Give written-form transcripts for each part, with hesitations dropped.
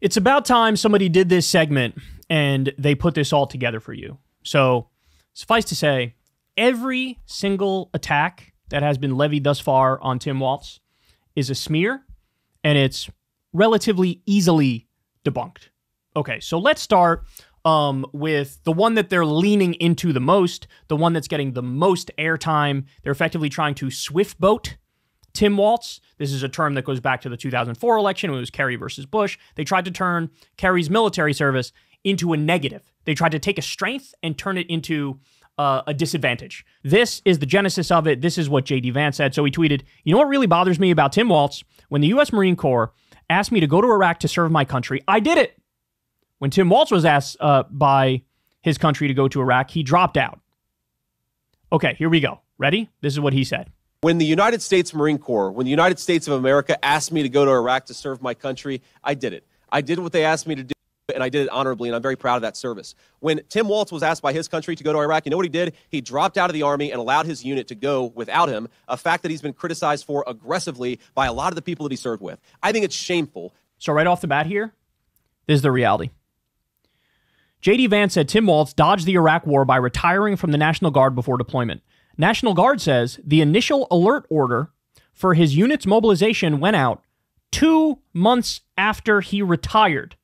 It's about time somebody did this segment and they put this all together for you. So suffice to say, every single attack that has been levied thus far on Tim Walz is a smear, and it's relatively easily debunked. Okay, so let's start with the one that they're leaning into the most, the one that's getting the most airtime. They're effectively trying to swift boat Tim Walz. This is a term that goes back to the 2004 election when it was Kerry versus Bush. They tried to turn Kerry's military service into a negative. They tried to take a strength and turn it into a disadvantage. This is the genesis of it. This is what J.D. Vance said. So he tweeted, "You know what really bothers me about Tim Walz? When the U.S. Marine Corps asked me to go to Iraq to serve my country, I did it. When Tim Walz was asked by his country to go to Iraq, he dropped out." Okay, here we go. Ready? This is what he said. When the United States Marine Corps, when the United States of America asked me to go to Iraq to serve my country, I did it. I did what they asked me to do, and I did it honorably, and I'm very proud of that service. When Tim Walz was asked by his country to go to Iraq, you know what he did? He dropped out of the Army and allowed his unit to go without him, a fact that he's been criticized for aggressively by a lot of the people that he served with. I think it's shameful. So right off the bat here, this is the reality. J.D. Vance said Tim Walz dodged the Iraq war by retiring from the National Guard before deployment. National Guard says the initial alert order for his unit's mobilization went out 2 months after he retired.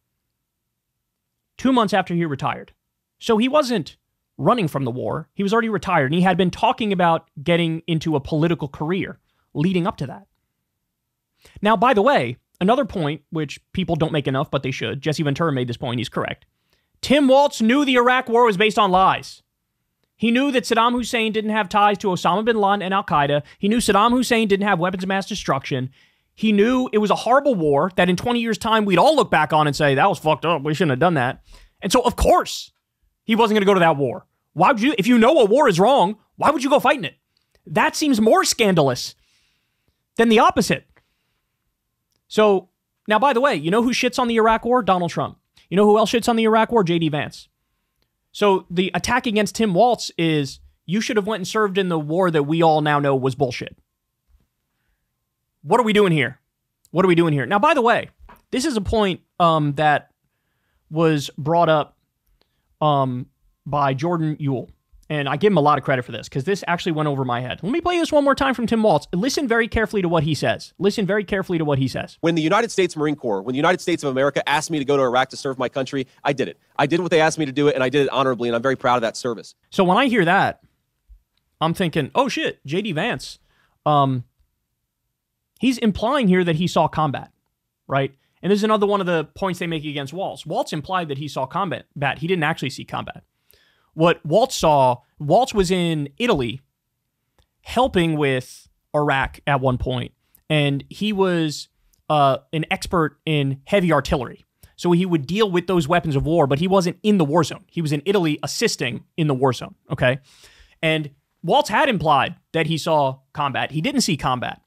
2 months after he retired. So he wasn't running from the war. He was already retired, and he had been talking about getting into a political career leading up to that. Now, by the way, another point, which people don't make enough, but they should. Jesse Ventura made this point. He's correct. Tim Walz knew the Iraq war was based on lies. He knew that Saddam Hussein didn't have ties to Osama bin Laden and Al-Qaeda. He knew Saddam Hussein didn't have weapons of mass destruction. He knew it was a horrible war that in 20 years' time, we'd all look back on and say, that was fucked up. We shouldn't have done that. And so, of course, he wasn't going to go to that war. Why would you? If you know a war is wrong, why would you go fighting it? That seems more scandalous than the opposite. So, now, by the way, you know who shits on the Iraq war? Donald Trump. You know who else shits on the Iraq war? J.D. Vance. So the attack against Tim Walz is, you should have went and served in the war that we all now know was bullshit. What are we doing here? What are we doing here? Now, by the way, this is a point that was brought up by Jordan Ewell. And I give him a lot of credit for this, because this actually went over my head. Let me play this one more time from Tim Walz. Listen very carefully to what he says. Listen very carefully to what he says. When the United States Marine Corps, when the United States of America asked me to go to Iraq to serve my country, I did it. I did what they asked me to do, and I did it honorably, and I'm very proud of that service. So when I hear that, I'm thinking, oh shit, J.D. Vance. He's implying here that he saw combat, right? And this is another one of the points they make against Walz. Walz implied that he saw combat. He didn't actually see combat. What Walz saw, Walz was in Italy helping with Iraq at one point, and he was an expert in heavy artillery. So he would deal with those weapons of war, but he wasn't in the war zone. He was in Italy assisting in the war zone, okay? And Walz had implied that he saw combat. He didn't see combat.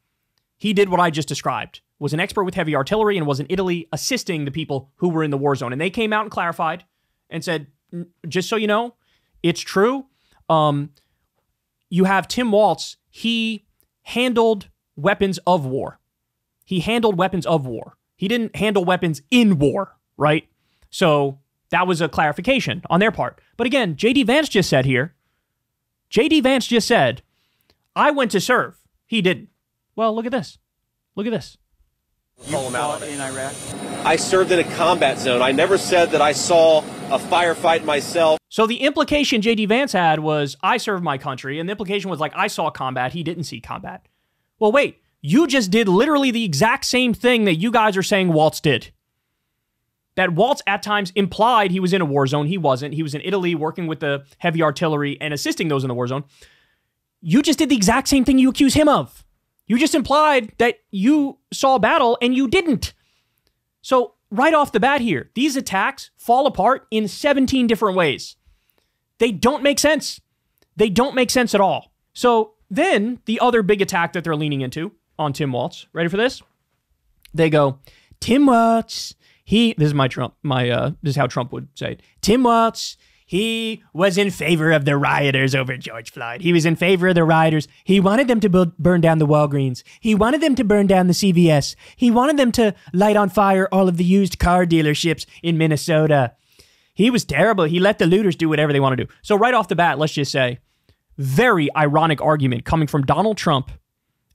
He did what I just described, was an expert with heavy artillery and was in Italy assisting the people who were in the war zone. And they came out and clarified and said, just so you know, it's true. You have Tim Walz. He handled weapons of war. He handled weapons of war. He didn't handle weapons in war, right? So that was a clarification on their part. But again, J.D. Vance just said here, J.D. Vance just said, I went to serve. He didn't. Well, look at this. Look at this. You fought in Iraq? I served in a combat zone. I never said that I saw a firefight myself. So the implication J.D. Vance had was, I served my country, and the implication was like, I saw combat, he didn't see combat. Well, wait, you just did literally the exact same thing that you guys are saying Walz did. That Walz at times implied he was in a war zone. He wasn't. He was in Italy working with the heavy artillery and assisting those in the war zone. You just did the exact same thing you accuse him of. You just implied that you saw a battle and you didn't. So right off the bat here, these attacks fall apart in 17 different ways. They don't make sense. They don't make sense at all. So then the other big attack that they're leaning into on Tim Walz, ready for this? They go, Tim Walz, this is my Trump, this is how Trump would say it. Tim Walz, he was in favor of the rioters over George Floyd. He was in favor of the rioters. He wanted them to burn down the Walgreens. He wanted them to burn down the CVS. He wanted them to light on fire all of the used car dealerships in Minnesota. He was terrible. He let the looters do whatever they want to do. So right off the bat, let's just say, very ironic argument coming from Donald Trump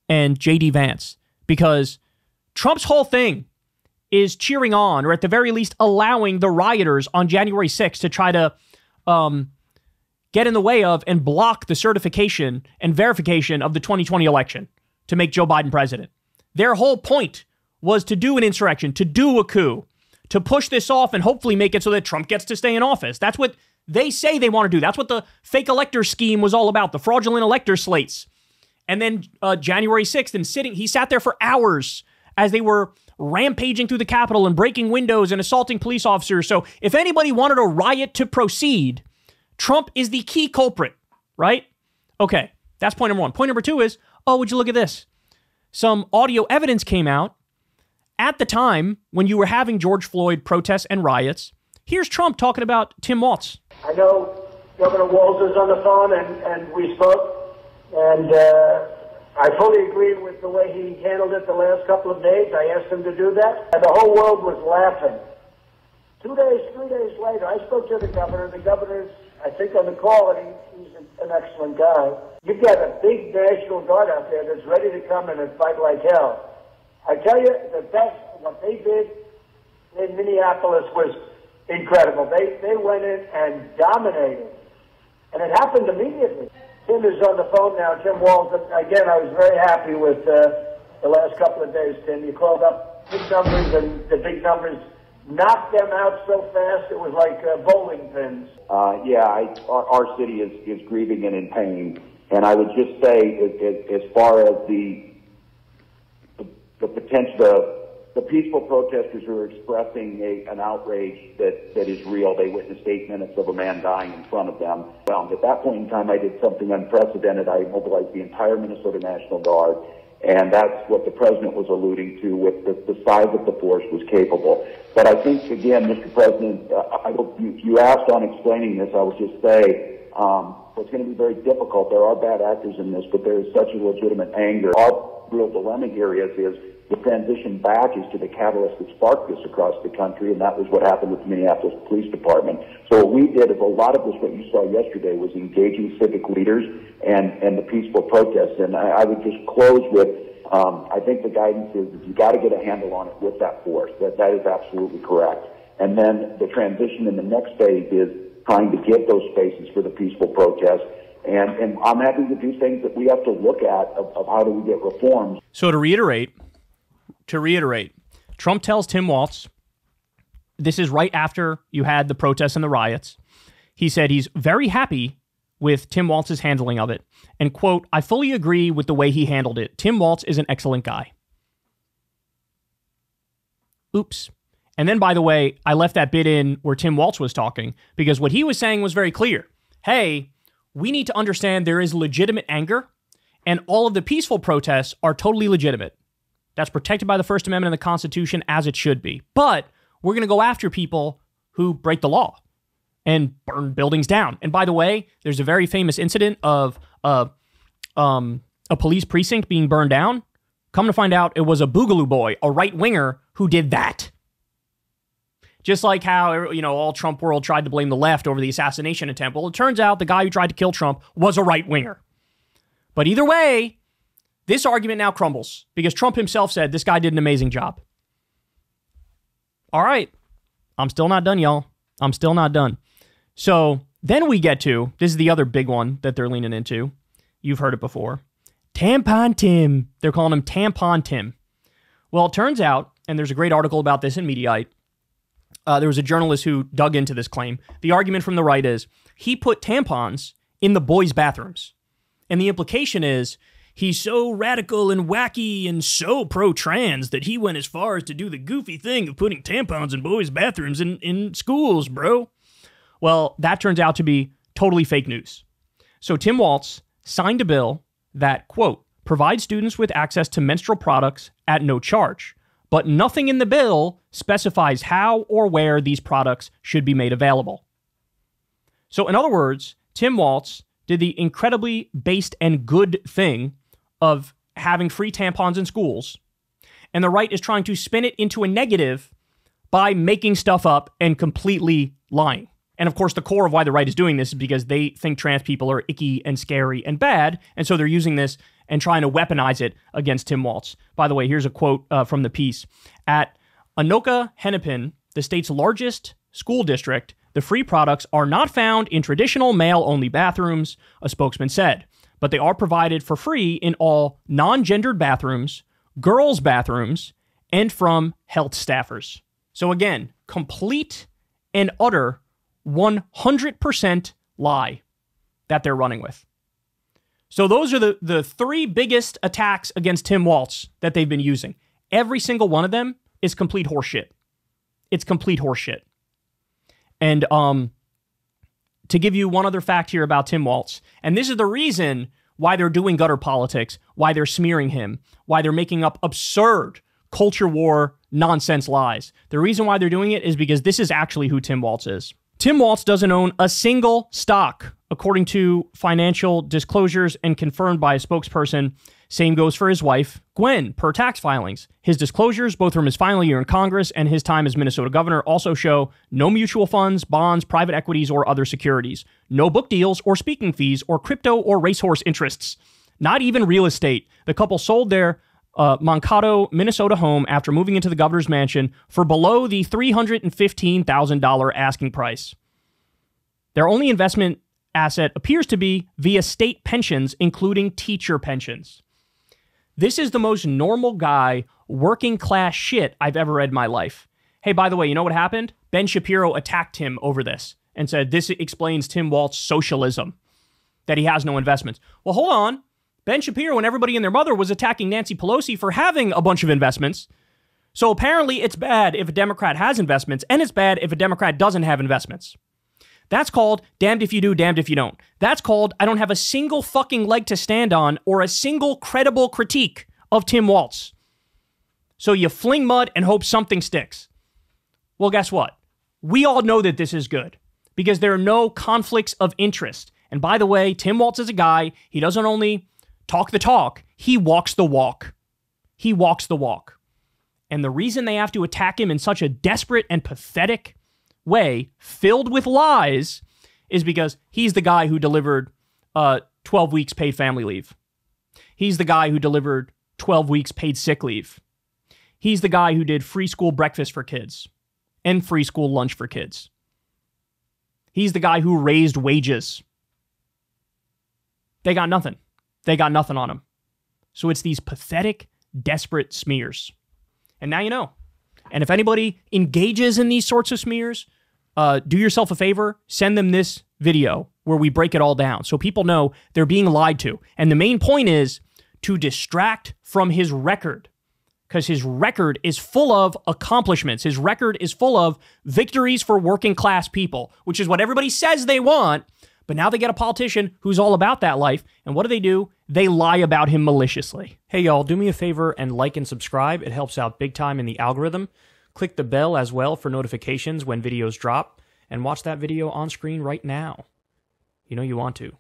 and J.D. Vance, because Trump's whole thing is cheering on, or at the very least allowing the rioters on January 6th to try to get in the way of and block the certification and verification of the 2020 election to make Joe Biden president. Their whole point was to do an insurrection, to do a coup, to push this off and hopefully make it so that Trump gets to stay in office. That's what they say they want to do. That's what the fake elector scheme was all about, the fraudulent elector slates. And then January 6th, and he sat there for hours as they were rampaging through the Capitol and breaking windows and assaulting police officers. So if anybody wanted a riot to proceed, Trump is the key culprit, right? Okay, that's point number one. Point number two is, oh, would you look at this? Some audio evidence came out at the time when you were having George Floyd protests and riots. Here's Trump talking about Tim Walz. I know Governor Walz is on the phone, and we spoke, and I fully agreed with the way he handled it the last couple of days. I asked him to do that, and the whole world was laughing. 2 days, 3 days later, I spoke to the governor. The governor's, I think, on the call, and he's an excellent guy. You've got a big National Guard out there that's ready to come in and fight like hell. I tell you, what they did in Minneapolis was incredible. They went in and dominated, and it happened immediately. Tim is on the phone now, Tim Walz. Again, I was very happy with the last couple of days, Tim. You called up big numbers, and the big numbers knocked them out so fast, it was like bowling pins. Our city is grieving and in pain. And I would just say, as far as the potential, the peaceful protesters who are expressing an outrage that is real. They witnessed 8 minutes of a man dying in front of them. Well, at that point in time, I did something unprecedented. I mobilized the entire Minnesota National Guard, and that's what the president was alluding to with the size of the force was capable. But I think, again, Mr. President, you asked on explaining this, I would just say, it's going to be very difficult. There are bad actors in this, but there is such a legitimate anger. Our real dilemma here is the transition back is to the catalyst that sparked this across the country, and that was what happened with the Minneapolis Police Department. So what we did is a lot of this, what you saw yesterday, was engaging civic leaders and the peaceful protests. And I would just close with, I think the guidance is you got to get a handle on it with that force. That is absolutely correct. And then the transition in the next phase is trying to get those spaces for the peaceful protests. And I'm happy to do things that we have to look at of how do we get reforms. So to reiterate, Trump tells Tim Walz, this is right after you had the protests and the riots. He said he's very happy with Tim Walz's handling of it. And, quote, I fully agree with the way he handled it. Tim Walz is an excellent guy. Oops. And then, by the way, I left that bit in where Tim Walz was talking because what he was saying was very clear. Hey, we need to understand there is legitimate anger and all of the peaceful protests are totally legitimate. That's protected by the First Amendment and the Constitution as it should be. But we're going to go after people who break the law and burn buildings down. And by the way, there's a very famous incident of a police precinct being burned down. Come to find out, it was a Boogaloo boy, a right-winger, who did that. Just like how, all Trump world tried to blame the left over the assassination attempt. Well, it turns out the guy who tried to kill Trump was a right-winger. But either way, this argument now crumbles because Trump himself said this guy did an amazing job. All right. I'm still not done, y'all. I'm still not done. So then we get to, this is the other big one that they're leaning into. You've heard it before. Tampon Tim. They're calling him Tampon Tim. Well, it turns out, and there's a great article about this in Mediaite, there was a journalist who dug into this claim. The argument from the right is he put tampons in the boys' bathrooms. And the implication is he's so radical and wacky and so pro-trans that he went as far as to do the goofy thing of putting tampons in boys' bathrooms in schools, bro. Well, that turns out to be totally fake news. So Tim Walz signed a bill that, quote, provides students with access to menstrual products at no charge. But nothing in the bill specifies how or where these products should be made available. So in other words, Tim Walz did the incredibly based and good thing of having free tampons in schools, and the right is trying to spin it into a negative by making stuff up and completely lying. And of course, the core of why the right is doing this is because they think trans people are icky and scary and bad, and so they're using this and trying to weaponize it against Tim Walz. By the way, here's a quote from the piece. At Anoka Hennepin, the state's largest school district, the free products are not found in traditional male-only bathrooms, a spokesman said, but they are provided for free in all non-gendered bathrooms, girls' bathrooms, and from health staffers. So again, complete and utter 100% lie that they're running with. So those are the three biggest attacks against Tim Walz that they've been using. Every single one of them is complete horseshit. It's complete horseshit. And to give you one other fact here about Tim Walz, and this is the reason why they're doing gutter politics, why they're smearing him, why they're making up absurd culture war nonsense lies. The reason why they're doing it is because this is actually who Tim Walz is. Tim Walz doesn't own a single stock, according to financial disclosures and confirmed by a spokesperson. Same goes for his wife, Gwen, per tax filings. His disclosures, both from his final year in Congress and his time as Minnesota governor, also show no mutual funds, bonds, private equities, or other securities. No book deals or speaking fees or crypto or racehorse interests. Not even real estate. The couple sold their Mankato, Minnesota home after moving into the governor's mansion for below the $315,000 asking price. Their only investment asset appears to be via state pensions, including teacher pensions. This is the most normal guy, working class shit I've ever read in my life. Hey, by the way, you know what happened? Ben Shapiro attacked him over this and said this explains Tim Walz's socialism, that he has no investments. Well, hold on. Ben Shapiro and everybody and their mother was attacking Nancy Pelosi for having a bunch of investments. So apparently it's bad if a Democrat has investments, and it's bad if a Democrat doesn't have investments. That's called damned if you do, damned if you don't. That's called I don't have a single fucking leg to stand on or a single credible critique of Tim Walz. So you fling mud and hope something sticks. Well, guess what? We all know that this is good because there are no conflicts of interest. And by the way, Tim Walz is a guy, he doesn't only talk the talk, he walks the walk. He walks the walk. And the reason they have to attack him in such a desperate and pathetic way, filled with lies, is because he's the guy who delivered 12 weeks paid family leave. He's the guy who delivered 12 weeks paid sick leave. He's the guy who did free school breakfast for kids and free school lunch for kids. He's the guy who raised wages. They got nothing. They got nothing on him. So it's these pathetic, desperate smears. And now you know. And if anybody engages in these sorts of smears, do yourself a favor, send them this video where we break it all down so people know they're being lied to. And the main point is to distract from his record, because his record is full of accomplishments. His record is full of victories for working class people, which is what everybody says they want. But now they get a politician who's all about that life. And what do? They lie about him maliciously. Hey, y'all, do me a favor and like and subscribe. It helps out big time in the algorithm. Click the bell as well for notifications when videos drop. And watch that video on screen right now. You know you want to.